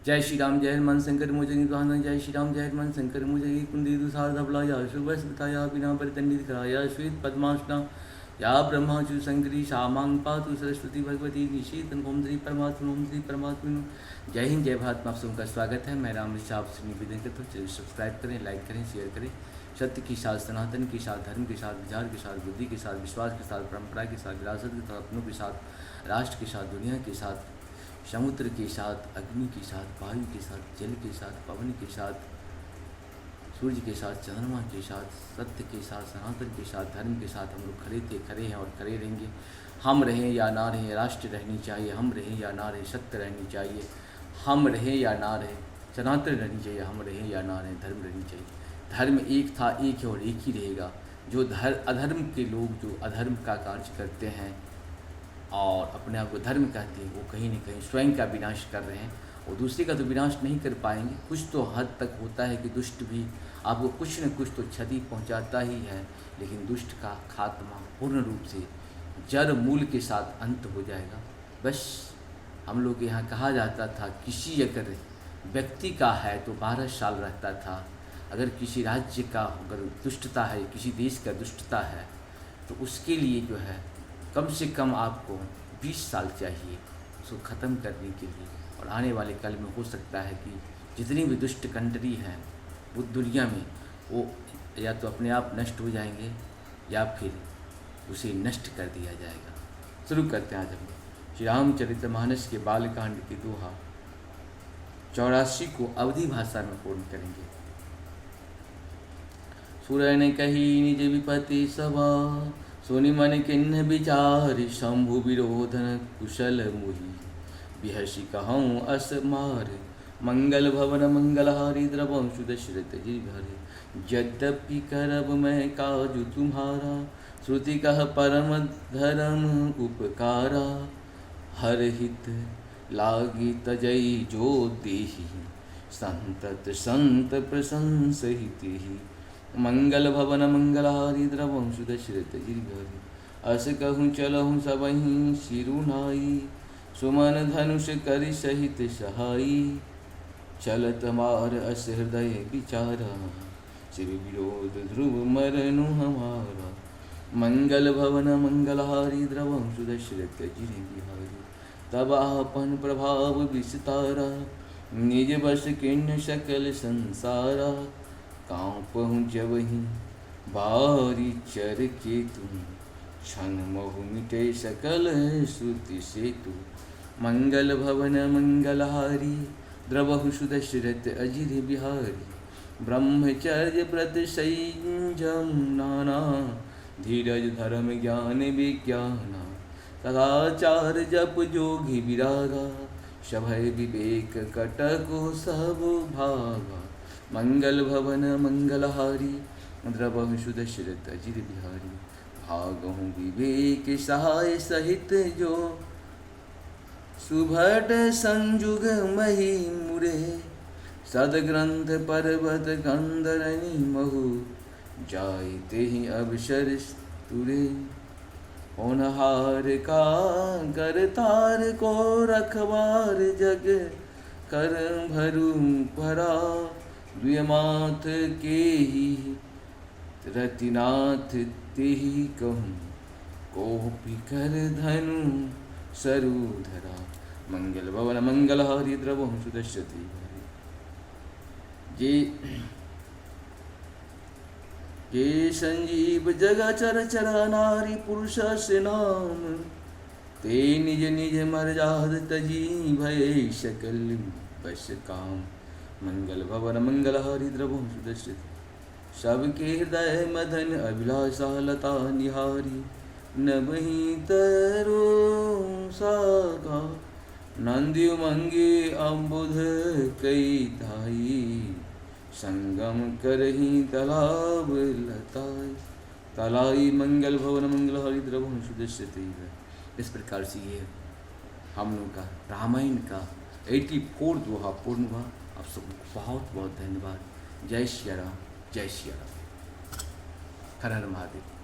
जय श्री राम जय हनुमान शंकर मोजनी दुहाना। जय श्री राम जय हनुमान शंकर मोजनी कुंदी दुसार धबलाया शुभ स्मृताया बिना परितंडित कराया श्वेत पद्मासना या ब्रह्माचु शंकरी शामांग पातु सरस्वती भगवती निशीतन ओम श्री परमात्मा ओम श्री परमात्मा। जय हिंद जय भारत। आप सबका स्वागत है। मैं राम ऋषि आपसे निवेदन करता हूँ, चलिए सब्सक्राइब करें, लाइक करें, शेयर करें। सत्य के साथ, सनातन के साथ, धर्म के साथ, विचार के साथ, बुद्धि के साथ, विश्वास के साथ, परंपरा के साथ, विरासत के साथ, अपनों के साथ, राष्ट्र के साथ, दुनिया के साथ, समुद्र के साथ, अग्नि के साथ, वायु के साथ, जल के साथ, पवन के साथ, सूर्य के साथ, चंद्रमा के साथ, सत्य के साथ, सनातन के साथ, धर्म के साथ हम लोग खड़े थे, खड़े हैं और खड़े रहेंगे। हम रहें या ना रहें, राष्ट्र रहनी चाहिए। हम रहें या ना रहें, सत्य रहनी चाहिए। हम रहें या ना रहें, सनातन रहनी चाहिए। हम रहें या ना रहें, धर्म रहनी चाहिए। धर्म एक था, एक है और एक ही रहेगा। जो अधर्म के लोग जो अधर्म का कार्य करते हैं और अपने आप को धर्म कहते हैं, वो कहीं न कहीं स्वयं का विनाश कर रहे हैं और दूसरे का तो विनाश नहीं कर पाएंगे। कुछ तो हद तक होता है कि दुष्ट भी आपको कुछ न कुछ तो क्षति पहुंचाता ही है, लेकिन दुष्ट का खात्मा पूर्ण रूप से जड़ मूल के साथ अंत हो जाएगा। बस हम लोग के यहाँ कहा जाता था, किसी अगर व्यक्ति का है तो 12 साल रहता था। अगर किसी राज्य का अगर दुष्टता है, किसी देश का दुष्टता है, तो उसके लिए जो है कम से कम आपको 20 साल चाहिए उसको ख़त्म करने के लिए। और आने वाले कल में हो सकता है कि जितनी भी दुष्ट कंट्री हैं वो दुनिया में, वो या तो अपने आप नष्ट हो जाएंगे या फिर उसे नष्ट कर दिया जाएगा। शुरू करते हैं आज हम श्री रामचरितमानस के बालकांड की दोहा 84 को अवधी भाषा में पूर्ण करेंगे। सुरन कही निज विपति सभा, सुनि मन किन्ह विचार, शंभु विरोधन कुशल मुहि, बिहसि कहूँ अस मार, मंगल भवन मंगलहारी द्रवंशु दशरथ जी भरे, यद्यपि करब मैं काजु तुम्हारा, श्रुति कह परम धर्म उपकारा, हर हित लागी तजई जो देहि, संतत संत प्रशंसिति, मंगल भवन मंगलहारी द्रवंशु दशरथ जी भरे, अस कहूँ चलहूँ सबहि सिरुनाई, सुमन धनुष करि सहित सहाई, चलत मार अस हृदय विचारा, शिव विरोध ध्रुव मरनु हमारा, मंगल भवन मंगलहारी द्रवंशु दशरथ जी बिहारी, तब आपन प्रभाव विस्तारा, निज बस किन्न सकल संसारा, काँपहु जबहि बारी चर के तुम, क्षण महु मिटे सकल श्रुति सेतु, मंगल भवन मंगलहारी द्रवहु सुदशरथ अजिर बिहारी, ब्रह्मचर्य व्रत संयम नाना, धीरज धर्म ज्ञान विज्ञाना, सदाचार जप जोगी विरागा, सभय विवेक कटको सब भागा, मंगल भवन मंगलहारी द्रवहु सुदशरथ अजिर बिहारी, भागहु विवेक सहाय सहित जो, सुभट संजुग मही मुरे, सदग्रंथ पर्वत कंदरनी महु, जायते ही अवसर तुरे, होनहार का करतार को रखवार जग, कर भरू भरा, द्विमाथ के ही रतिनाथ तेहि कहूँ, कोपी कर धनु सरुधरा, मंगल भवन मंगलहारी द्रवहु सुदशरथ ये संजीव जग चर चर नारी पुरुष से नाम, ते निज निज मर्याद तजी भय सकल बस काम, मंगल भवन मंगलहारी द्रवहु सुदशरथ, सबके हृदय मदन अभिलाषा लता निहारी, नभहि तरो सागा, नंदी उमंगे अम्बुध कई धाई, संगम करही तालाब लताई, तलाई मंगल भवन मंगलहारी द्रवहु सुदशरथ। इस प्रकार से ये हम लोग का रामायण का 84 दोहा पूर्ण हुआ। आप सबको बहुत बहुत धन्यवाद। जय श्री राम, जय श्री राम, हर हर महादेव।